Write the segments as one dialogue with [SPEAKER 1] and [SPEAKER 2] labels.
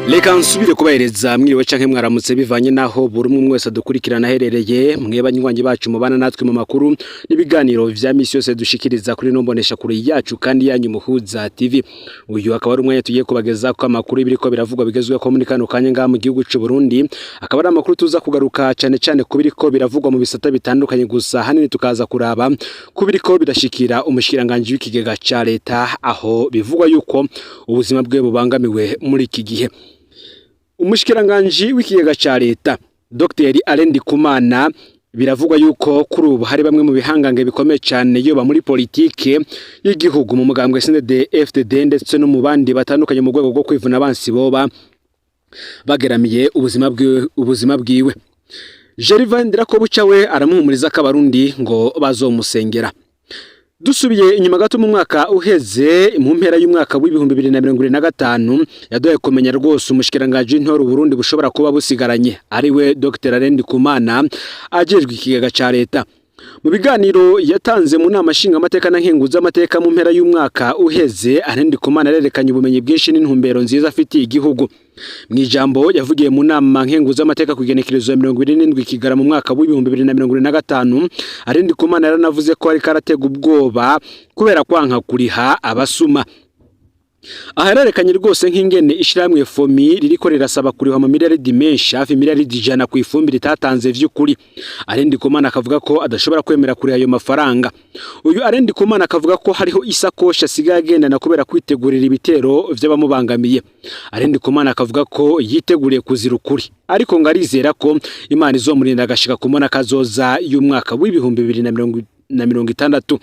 [SPEAKER 1] Leka nsubire kubahereza mwiriwe canke mwaramutse bivanye naho buri umwe wese dukurikirana herereye mwebanywanyi bacu mubana natwe mu makuru n'ibiganiro vya misi yose dushikiriza kuri nombonesha kuri yacu kandi yanyu Muhuza TV. Uyu akaba ari umwanya tugiye kubageza ko amakuru ibiriko biravugwa bigezwe ko muri kano kanya nga mu gihugu c'u Burundi, akaba ari amakuru tuza kugaruka cane kubiriko biravugwa mu bisata bitandukanye, gusa hanini tukaza kuraba kubiriko birashikira umushikiranganje w'ikigega ca leta, aho bivugwa yuko ubuzima bwe bubangamiwe muri iki gihe. Umushikiranganje w'ikigega ca leta Dr. Alain Ndikumana biravugwa yuko kuri ubu hari bamwe mu bihangange bikomeye cyane yoba muri politike y'igihugu mu mugambwe CNDD FDD ndetse no mu bandi batandukanye mu rwego rwo kwivuna abansi boba bageramiye ubuzima bwiwe. Gervais Ndirakobuca we aramuhumuriza ko abarundi ngo bazomusengera. Dusubiye inyuma gato mu mwaka uheze mu mpera y'umwaka w'ibihumbi 2025 yadoye kumenya rwose umushikiranganje w'intore Burundi bushobora kuba busigaranye ari we Dr. Alain Ndikumana ajejwe ikigega ca leta. Mu biganiro yatanze mu nama nshinga amateka na nkenguza amateka mu mpera y'umwaka uheze, Alain Ndikumana arerekanye ubumenyi bwinshi n'intumbero nziza afitiye igihugu. Mwijambo yavugiye mu nama nkenguza amateka kugenekerezo ya 27 Kigara mu mwaka w'ibihumbi 2025, Alain Ndikumana yaranavuze ko ari karatega ubwoba kubera kwanka kuriha abasuma. Aharerekanye rwose nk'ingene ishiramwe FOMI ririko rirasaba kuriha mu miliyaridi menshi hafi miliyaridi 100 ku ifumbire itatanze vy'ukuri. Alain Ndikumana akavuga ko adashobora kwemera kuriha ayo mafaranga. Uyu Alain Ndikumana akavuga ko hariho isakosha asigaye agendana kubera kwitegurira ibitero vy'abamubangamiye. Alain Ndikumana akavuga ko yiteguriye kuzira ukuri, ariko ngarizera ko Imana izomurinda agashika kumona kazoza y'umwaka w'ibihumbi 2060.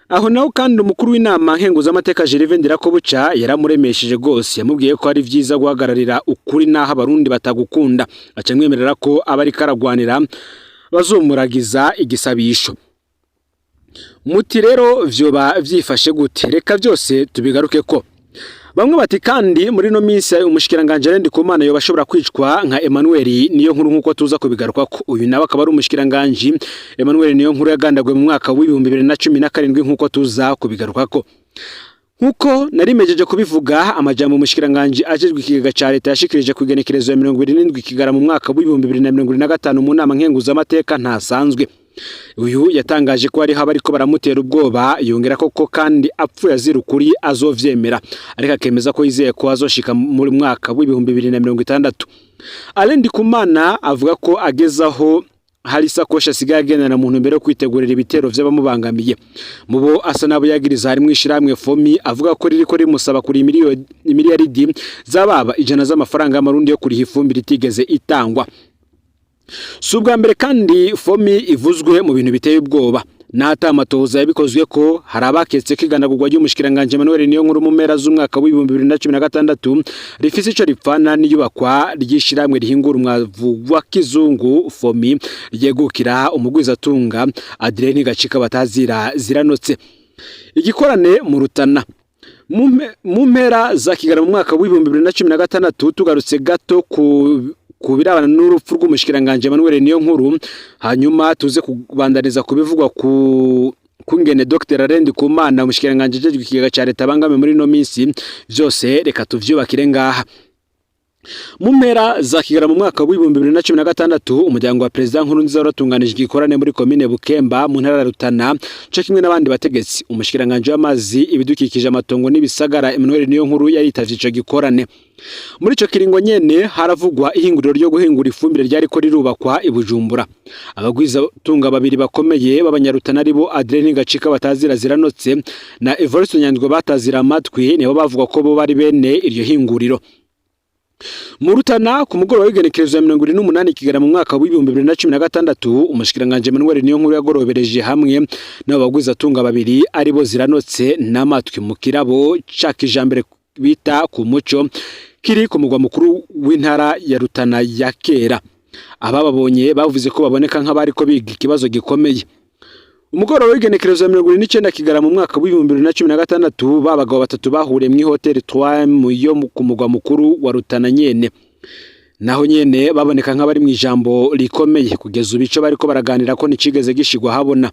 [SPEAKER 1] Aho naho kandi umukuru w'inama nkenguza amateka Gervais Ndirakobuca yaramuremesheje gose, yamubwiye ko ari vyiza guhagararira ukuri naho abarundi batagukunda, acamwemerera ko abari karagwanira bazomuragiza igisabisho. Muti rero vyoba vyifashe gute? Reka byose tubigaruke ko bamwe bati kandi muri no minsi umushikiranganje Alain Ndikumana yo bashobora kwicwa nka Emmanuel niyo nkuru nkuko tuza kubigaruka ko uyu nawe akaba ari umushikiranganje Emmanuel niyo nkuru yagandagwe mu mwaka w'ibihumbi 2017 nkuko tuza kubigaruka ko. Nkuko narimejeje kubivuga amajambo umushikiranganje ajejwe ikigega ca leta yashikirije kugenekerezo ya 27 Kigara mu mwaka w'ibihumbi 2025 mu nama nkenguza amateka ntasanzwe. Uyu yatangaje ko ari habariko baramutera ubwoba, yongera ko kandi apfuye azira ukuri azovyemera, ariko akemeza ko yizeye ko azoshika muri mwaka w'ibihumbi 2060. Alain Ndikumana avuga ko agezaho hari sakosha asigaye agendana mu ntumbero yo kwitegurira ibitero vy'abamubangamiye. Mubo asa nabo yagiriza hari mwishiramwe FOMI avuga ko ririko rimusaba kuri miliyaridi zababa 100 z'amafaranga y'amarundi yo kuriha ifumbire itigeze itangwa. Subwa mbere kandi FOMI ivuzwe mu bintu biteye ubwoba, nata amatoza yabikozwe ko hari abaketse kiganagurwa y'umushikiranganje Emmanuel niyo nkuru mu mpera z'umwaka w'ibihumbi 2016 rifise ico ripfana n'iyubakwa ry'ishiramwe rihingura umwavu wa kizungu FOMI ryegukira umugwizatunga Adrien Gacika batazira ziranotse. Igikorane mu Rutana mu mpera za Kigara mu mwaka w'ibihumbi 2016 tugarutse gato kubirabana n'urupfu rw'umushikiranganje Emmanuel niyo nkuru, hanyuma tuze kubandaniza kubivugwa kungene Dr. Alain Ndikumana umushikiranganje ajejwe ikigega ca leta bangame muri no minsi. Vyose reka tuvyubakire ngaha. Mu mpera za Kigara mu mwaka w'ibihumbi 2016 umuryango wa President Nkurunziza waratunganije igikorane muri komine Bukemba mu ntara ya Rutana cyo kimwe n'abandi bategetsi. Umushikiranganje w'amazi ibidukikije amatongo n'ibisagara Emmanuel niyo nkuru yaritavye ico gikorane. Muri ico kiringo nyene haravugwa ihinguriro ryo guhingura ifumbire ryari ko rirubakwa i Bujumbura. Abagwiza tunga babiri bakomeye b'abanyarutana aribo Adrien Gacika batazira ziranotse na Evariste Nyandwi batazira amatwi nibo bavuga ko bo bari bene iryo hinguriro. Mu Rutana ku mugoroba w'igenekerezo ya 28 Kigara mu mwaka w'ibihumbi 2016 umushikiranganje Emmanuel niyo nkuru yagorobereje hamwe n'abagwiza tunga babiri aribo ziranotse n'amatwi mu kirabo cakijambere bita ku muco kiri ku mugwa mukuru w'intara ya Rutana ya kera. Abababonye bavuze ko baboneka nk'abari ko biga ikibazo gikomeye. Umugoroba w'igenekerezo ya 29 Kigara mu mwaka w'ibihumbi 2016 babagabo batatu bahuriye mu hotel 3 mu yo ku mugwa mukuru wa Rutana nyene. Naho nyene baboneka nk'abari mu ijambo rikomeye kugeza ubico bariko baraganira ko nicigeze gishigwa habona.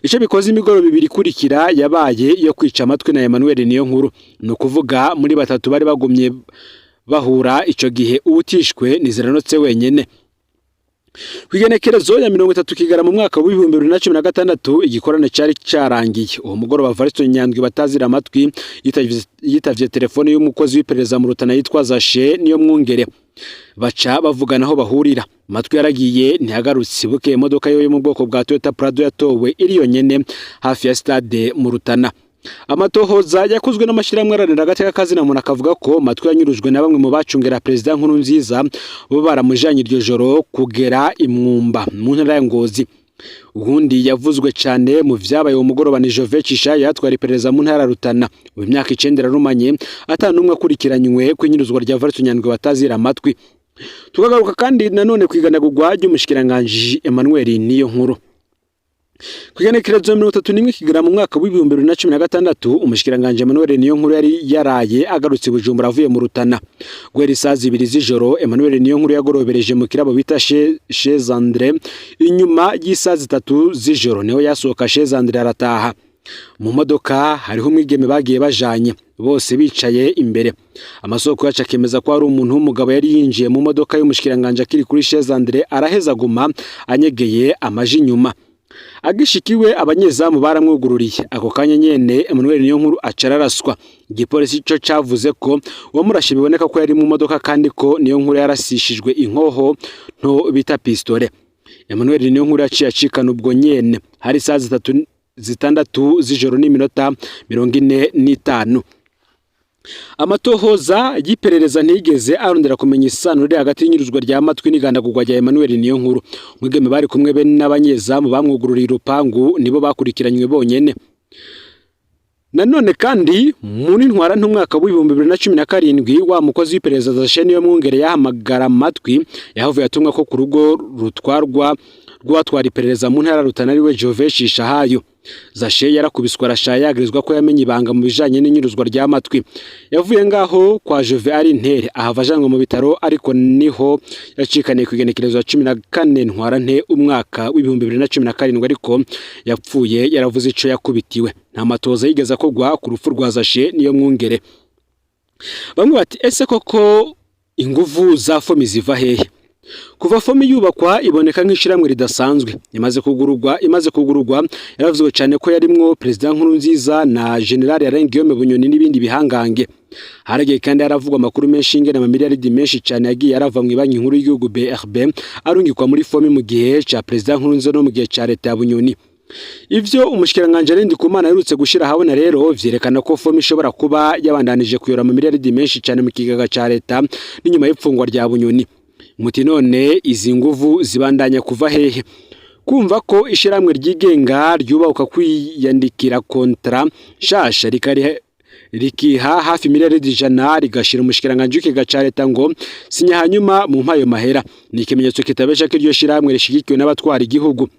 [SPEAKER 1] Ico bikoze imigoroba ibiri kurikira yabaye yo kwica amatwi na Emmanuel niyo nkuru. No kuvuga muri batatu bari bagumye bahura ico gihe ubutishwe niziranotse wenyene. Kwigenekerezo ya 30 Kigarama mu mwaka wa 2016 igikorane cari carangiye. Uwo mugoroba Varisto Nyandwi batazira amatwi yitavye telefone y'umukozi w'iperereza mu Rutana yitwa Zashe niyo mwungere. Baca bavugana aho bahurira. Matwi yaragiye ntihagarutse buke imodoka yo mu bwoko bwa Toyota Prado yatowe iri yonyene hafi ya stade mu Rutana. Amatohoza yakozwe n'amashiramwe aranira agateka kazi na muntu akavuga ko Matwi yanyurujwe na bamwe mu bacungera president Nkurunziza bo baramujanye iryo joro kugera imwumba mu ntara ya Ngozi. Ubundi yavuzwe cyane mu vyabaye uwo mugoroba ni Jove Cisha yatwara iperereza mu ntara Rutana. Mu myaka 9 yarumanye atanumwe akurikiranywe kwinyuruzwa rya Varisto Nyandwi batazira amatwi. Tukagaruka kandi nanone kwiganagurwa ry'umushikiranganje Emmanuel niyo nkuru. Kwigenekerezo ya 31 Kigarama mu mwaka wa 2016 umushikiranganje Emmanuel niyo nkuru yari yaraye agarutse Bujumbura avuye mu Rutana. Gweri sazi 2 z'ijoro Emmanuel niyo nkuru yagorobereje mu kirabo bita Chez André inyuma y'isazi 3 z'ijoro niho yasohoka Chez André arataha. Mu modoka hariho umwigeme bagiye bajanye bose bicaye imbere. Amasoko yaca kemeza ko ari umuntu w'umugabo yari yinjiye mu modoka y'umushikiranganje akiri kuri Chez André araheza guma anyegeye amaji nyuma. Agishikiwe abanyezamu baramwugururiye ako kanya nyene Emmanuel niyo nkuru acararaswa. Igipolisi cyo cavuze ko uwamurashe biboneka ko yari mu modoka kandi ko niyo nkuru yarasishijwe inkoho nto bita pistole. Emmanuel niyo nkuru yaciye acikana ubwo nyene hari sazi 3 z'ijoro n'iminota 45. Amatohoza yiperereza ntigeze arondera kumenya isano riri hagati y'inyuruzwa rya Matwi n'igandagurwa rya Emmanuel niyo nkuru. Mwigeme bari kumwe be n'abanyezamu bamwugururiye urupangu nibo bakurikiranywe bonyene. Nanone kandi muri ntwara ntumwaka wa 2017 wa mukozi w'iperereza Zashe niyo mwungere yahamagara Matwi yahavuye atumwa ko ku rugo rutwarwa rwatwara iperereza mu ntara Rutana ariwe Jove Cisha hayo. Zashe yarakubiswa arashaya yagirizwa ko yamenye ibanga mu bijanye n'inyuruzwa rya Matwi. Yavuye ngaho kwa Jove ari intere ahavajanwe mu bitaro ariko niho yacikaniye kwigenekerezo ya 14 ntwara nte umwaka wa 2017 ariko yapfuye yaravuze ico yakubitiwe. Nta matoza yigeza kogwa ku rupfu rwa Zashe niyo mwungere. Bamwe bati ese koko inguvu za fomi ziva hehe? Kuva fomi yubakwa iboneka nk'ishiramwe ridasanzwe. Imaze kugururwa yaravuzwe cyane ko yarimwo president Nkurunziza na General Alain Guillaume Bunyoni n'ibindi bihangange. Haragiye kandi yaravugwa amakuru menshi ingene amamiliyaridi menshi cyane yagiye arava mu banki nkuru y'igihugu BRB arungikwa muri fomi mu gihe ca president Nkurunziza no mu gihe ca leta ya Bunyoni. Ivyo umushikiranganje Rendi Kumana yarutse gushira habona rero vyerekana ko fomi ishobora kuba yabandanije kuyora amamiliyaridi menshi cyane mu kigaga ca leta n'inyuma y'ipfungwa rya Bunyoni. Muti none izi nguvu zibandanya kuva hehe? Kumva ko ishiramwe ryigenga ryubahuka kwiyandikira kontra shasha rikiha hafi miliyaridi 100 rigashira umushikiranganje w'ikigaga leta ngo sinya hanyuma mu mpayo mahera. Ni ikimenyetso kitabesha ko iryo shiramwe rishigikiwe n'abatwara igihugu.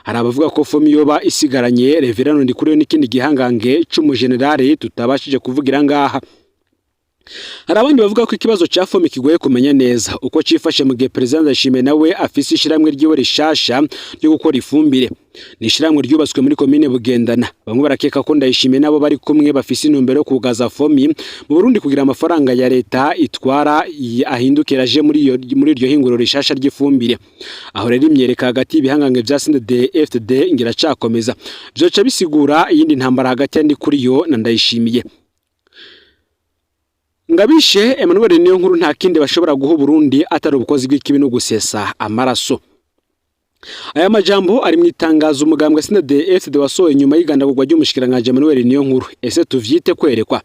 [SPEAKER 1] Hari abavuga ko fomi yoba isigaranye Reverend Ndikuriyo n'ikindi gihangange c'umugenerali tutabashije kuvugira ngaha. Hari abandi bavuga ko ikibazo cya fomi kigoye kumenya neza uko cifashe mu gihe president Ndayishimiye nawe afise ishiramwe ryiwe rishasha ryo gukora ifumbire. Ni ishiramwe ryubatswe muri komine Bugendana. Bamwe barakeka ko Ndayishimiye nabo bari kumwe bafise intumbero yo kugaza fomi mu Burundi kugira amafaranga ya leta itwara ahindukira je muri iryo hinguro rishasha ry'ifumbire. Aho rero imyereka hagati ibihangange bya CNDD-FDD ngira cakomeza. Byoca bisigura iyindi ntambara hagati ya Ndikuriyo na Ndayishimiye. Ngabishe Emmanuel niyo nkuru nta kindi bashobora guha Burundi atari ubukozi bw'ikibi no gusesa amaraso. Aya majambo ari mu itangazo umugambwe CNDD-FDD wasohoye nyuma y'igandagurwa ry'umushikiranganje Emmanuel niyo nkuru. Ese tuvyite kwerekwa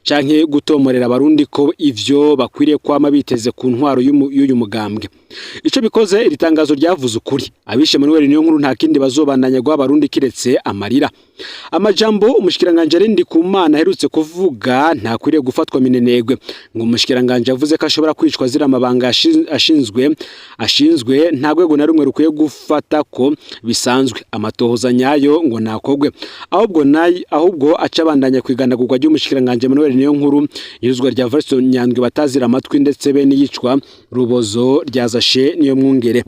[SPEAKER 1] canke gutomorera abarundi ko ivyo bakwiriye kwama biteze ku ntwaro y'uyu mugambwe? Ico bikoze iri tangazo ryavuze ukuri. Abishe Emmanuel niyo nkuru nta kindi bazobandanya gwa abarundi kiretse amarira. Amajambo umushikiranganje Rendi Kumana herutse kuvuga nta kwiriye gufatwa minenegwe. Ngo umushikiranganje avuze ko ashobora kwicwa zira amabanga ashinzwe nta gwego na rumwe rukuye gufata ko bisanzwe. Amatohoza nyayo ngo nakogwe ahubwo acabandanya kwigandagurwa ry'umushikiranganje Emmanuel niyo nkuru yuzwa rya Varisto Nyandwi batazira amatwi ndetse be niyicwa rubozo rya Zashe niyo mwungere.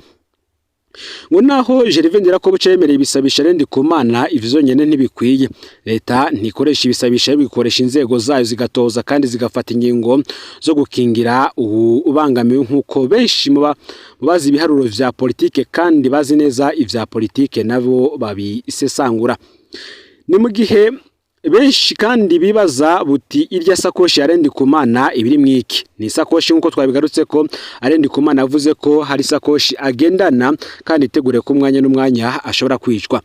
[SPEAKER 1] ngo naho Gervais Ndirakobuca yemereye ibisabisha Alain Ndikumana ivyo nyene ntibikwiye. Leta ntikoresha ibisabisha bikoresha inzego zayo zigatoza kandi zigafata ingingo zo gukingira ubangamiwe nkuko benshi bazi ibiharuro vya politike kandi bazi neza ivya politike nabo babisesangura. Ni mu gihe benshi kandi bibaza buti irya sakoshi ya Alain Ndikumana ibiri mwiki. Ni sakoshi nkuko twabigarutse ko Alain Ndikumana avuze ko hari sakoshi agendana kandi itegure ko umwanya n'umwanya ashobora kwicwa.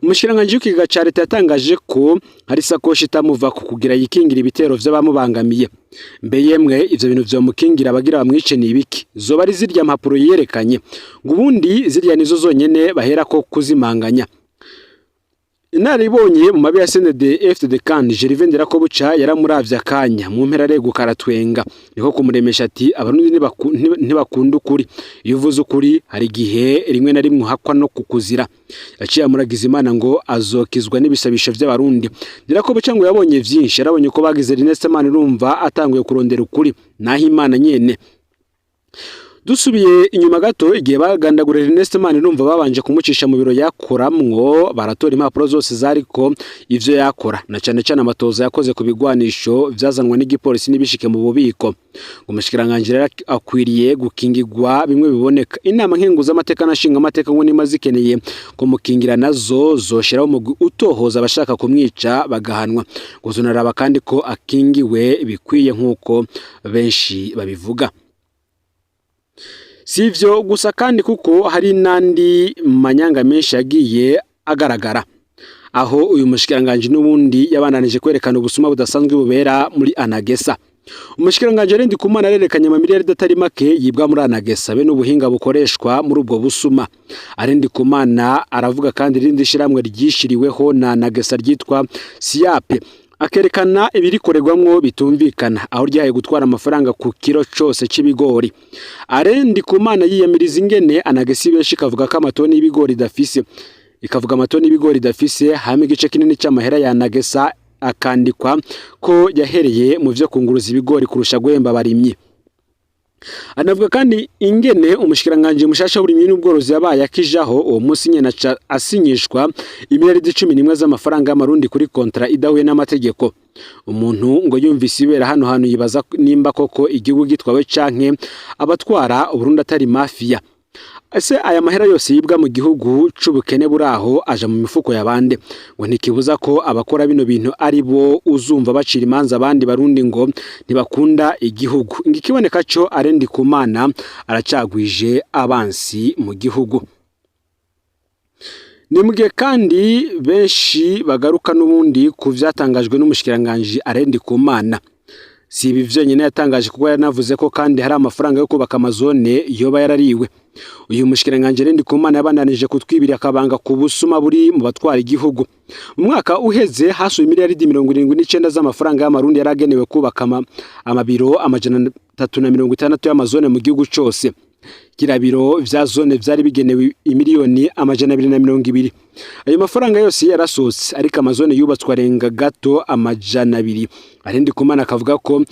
[SPEAKER 1] Umushikiranganje w'ikiga ca leta yatangaje ko hari sakoshi itamuva ku kugira yikingira ibitero vy'abamubangamiye. Mbe yemwe ivyo bintu vyo mukingira abagira bamwice ni ibiki? Zoba ari zirya mpapuro yerekanye. Ngo ubundi zirya nizo zonyene bahera ko kuzimanganya. Inaribonye mu mabi ya CNDD FDD kandi Gervais Ndirakobuca yaramuravye akanya mu mpera rego karatwenga niko kumuremesha ati abarundi ntibakunda ukuri iyo uvuze ukuri hari gihe rimwe na rimwe hakwa no kukuzira. Yaciye amuragiza Imana ngo azokizwa n'ibisabisho vy'abarundi. Ndirakobuca ngo yabonye vyinshi, yarabonye ko bagize Ernest Manirumva atanguye kurondera ukuri naho Imana nyene. Dusubiye inyuma gato igihe bagandagura Ernest Manirumva babanje kumucisha mu biro yakoramwo baratora impapuro zose zariko ivyo yakora na cyane cyane amatoza yakoze ku bigwanisho vyazanwa n'igipolisi nibishike mu bubiko. Umushikiranganje akwiriye gukingirwa bimwe biboneka. Inama nkenguza amateka nashinga amateka ngo nimaze ikeneye ko mukingira nazo zoshiraho mu utohoza abashaka kumwica bagahanwa. Guzonaraba kandi ko akingiwe bikwiye nkuko benshi babivuga. Sivyo gusa kandi kuko hari nandi manyanga menshi yagiye agaragara aho uyu mushikiranganje n'ubundi yabandanije kwerekana ubusuma budasanzwe bubera muri Anagesa. Umushikiranganje Alain Ndikumana arerekanye amamiliyari atari make yibwa muri Anagesa be n'ubuhinga bukoreshwa muri ubwo busuma. Alain Ndikumana aravuga kandi irindi shiramwe ryishiriweho na Anagesa ryitwa Siape akerekana ibirikorerwamwo bitumvikana aho ryaye gutwara amafaranga ku kilo cyose c'ibigori. Alain Ndikumana yiyamiriza ingene Anagesa benshi kavuga ko amatoni y'ibigori dafise hame igice kinini cy'amahera ya Anagesa akandikwa ko yahereye mu vyo kunguruza ibigori kurusha guhemba barimyi. Anavuga kandi ingene umushikiranganje mushasha w'uburimyi n'ubworozi yabaye akijaho uwo munsi nyene asinyishwa imiliyaridi 11 z'amafaranga y'amarundi kuri kontra idahuye n'amategeko. Umuntu ngo yumvise ibera hano yibaza nimba koko igihugu gitwawe canke abatwara Uburundi atari mafia. Ese aya mahera yose yibwa mu gihugu c'ubukene buraho aja mu mifuko yabande ngo ntikibuza ko abakora bino bintu ari bo uzumva bacira imanza abandi barundi ngo ntibakunda igihugu. Ngikiboneka cyo Alain Ndikumana aracagwije abansi mu gihugu. Nimugiye kandi benshi bagaruka n'ubundi ku vyatangajwe n'umushikiranganje Alain Ndikumana. Si ibi vyonyene yatangaje kuko yanavuze ko kandi hari amafaranga yo kubaka amazone yoba yarariwe. Uyu mushikiranganje Alain Ndikumana yabandanije kutwibira akabanga ku busuma buri mu batwara igihugu. Mu mwaka uheze hasuye miliyaridi 79 z'amafaranga y'amarundi yaragenewe kubaka amabiro amajana 360 y'amazone mu gihugu cyose. Kirabiro vya zone vyari bigenewe imiliyoni amajana 220. Ayo mafaranga yose yarasose ariko amazone yubatswe arenga gato amajana 2. Alain Ndikumana akavuga ko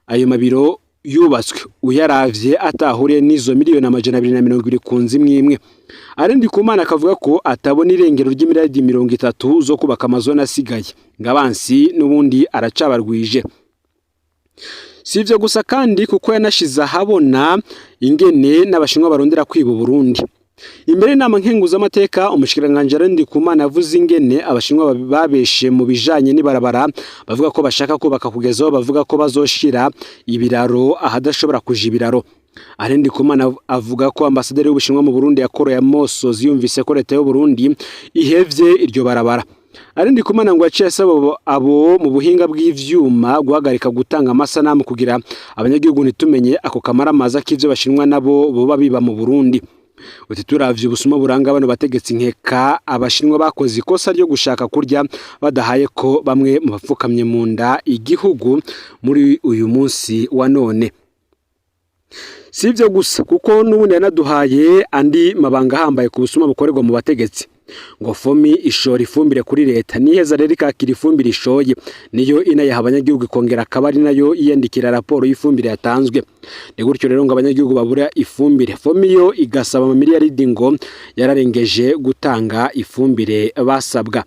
[SPEAKER 1] ayo mabiro yubatswe uyaravye atahuriye n'izo miliyoni amajana 220 kunzi mwimwe. Alain Ndikumana akavuga ko atabona irengero ry'imiliyaridi 30 zo kubaka amazone asigaye ngabansi n'ubundi aracabarwije. Sivyo gusa kandi kuko yanashiza habona ingene n'abashinwa barondera kwiba Burundi. Imbere nama nkenguza amateka umushikiranganje Alain Ndikumana avuze ingene abashinwa babeshe mu bijanye n'ibarabara bavuga ko bashaka kubaka kugezaho bavuga ko bazoshira ibiraro ahadashobora kuja ibiraro. Alain Ndikumana avuga ko ambasaderi w'ubushinwa mu Burundi yakoro ya Mosozi yumvise ko leta y'u Burundi ihevye iryo barabara. Alain Ndikumana ngo yaciye asaba abo mu buhinga bw'ivyuma guhagarika gutanga amasanamu kugira abanyagihugu ntitumenye ako kamara maza k'ivyo bashinwa nabo boba biba mu Burundi. Uti turavye ubusuma buranga bano bategetsi nkeka abashinwa bakoze ikosa ryo gushaka kurya badahaye ko bamwe mu bafukamye mu nda igihugu muri uyu munsi wa none. Sivyo gusa kuko n'ubundi yanaduhaye andi mabanga hambaye ku busuma bukorerwa mu bategetsi. ngo fomi ishora ifumbire kuri leta niheza rero ikakira ifumbire ishoye niyo inayaha abanyagihugu ikongera akaba ari nayo iyandikira raporo y'ifumbire yatanzwe. Ni gutyo rero ngo abanyagihugu babura ifumbire, fomi yo igasaba amamiliyaridi ngo yararengeje gutanga ifumbire basabwa.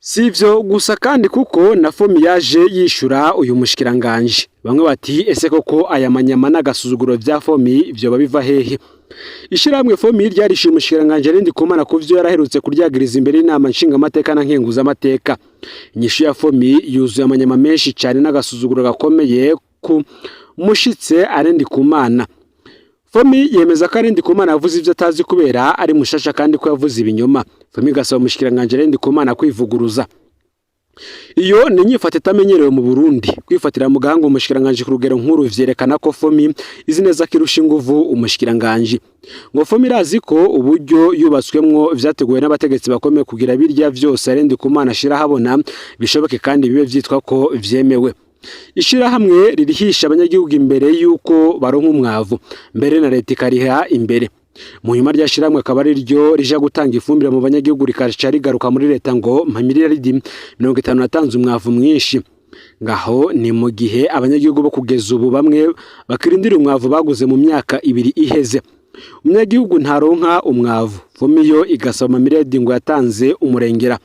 [SPEAKER 1] Sivyo gusa kandi kuko na fomi yaje yishura uyu mushikiranganje. Bamwe bati ese koko aya manyama n'agasuzuguro vya fomi vyo babiva hehe? Ishiramwe fomi ryarishimye umushikiranganje Ndikumana kuvyo yaraherutse kuryagiriza imbere y'inama nshinga amateka na nkenguza amateka. Inyishu ya fomi yuzuye amanyama menshi cyane n'agasuzuguro gakomeye ku mushitse Ndikumana. Fomi yemeza ko Ndikumana yavuze ivyo atazi kubera ari mushasha kandi ko yavuze ibinyoma. Fomi gasaba umushikiranganje Ndikumana kwivuguruza. Iyo ni nyifata itamenyerewe mu Burundi. Kwifatira mu gahanga umushikiranganje ku rugero nkuru vyerekana ko fomi izi neza kirusha inguvu umushikiranganje. Ngo fomi irazi ko uburyo yubatswemwo vyateguwe n'abategetsi bakomeye kugira birya vyose Ndikumana ashira habona bishoboke kandi bibe vyitwa ko vyemewe. Ishirahamwe ririhisha abanyagihugu imbere yuko baronka umwavu mbere na leta ikariha imbere. Mu nyuma ryashiramwe akaba ari ryo rija gutanga ifumbire mu banyagihugu rikaca rigaruka muri leta ngo miliyaridi 50 yatanze umwavu mwinshi. Ngaho ni mu gihe abanyagihugu bo kugeza ubu bamwe bakirindira umwavu baguze mu myaka 2 iheze. Umunyagihugu ntaronka umwavu, fomi yo igasaba miliyaridi ngo yatanze umurengera.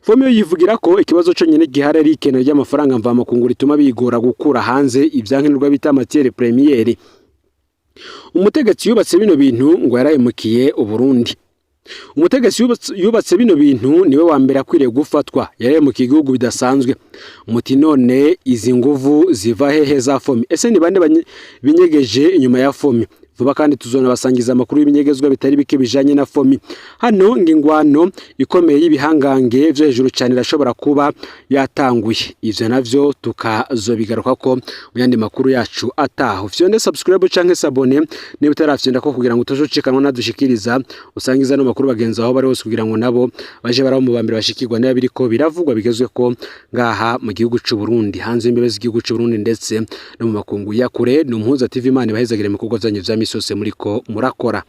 [SPEAKER 1] Fomi yo yivugira ko ikibazo cyo nyene gihari ari ikena ry'amafaranga mva makungura ituma bigora gukura hanze ibyankenerwa bita matière première. Umutegetsi yubatse bino bintu ngo yarahemukiye Uburundi. Umutegetsi yubatse bino bintu niwe wa mbere akwiriye gufatwa, yaremukiye igihugu bidasanzwe. Umuti none izi nguvu ziva hehe za fomi? Ese ni bande binyegeje inyuma ya fomi? Vuba kandi tuzona basangiza amakuru y'ibinyegezwa bitari bike bijanye na fomi. Hano ngingwano ikomeye y'ibihangange vyo hejuru cyane irashobora kuba yatanguye. Ivyo navyo tukazobigaruka ko mu yandi makuru yacu ataho. Fyonde subscribe canke sabone niba utarafyenda ko kugira ngo utozocekanwa nadushikiriza usangiza no makuru bagenza aho bari hose kugira ngo nabo baje baraho mu bambere bashikirwa nayo biriko biravugwa bigezwe ko ngaha mu gihugu c'u Burundi hanze imbebe z'igihugu c'u Burundi ndetse no mu makungu ya kure. No Mpuza TV Imana bahezagire mu kugwa zanyu vya misose muriko murakora.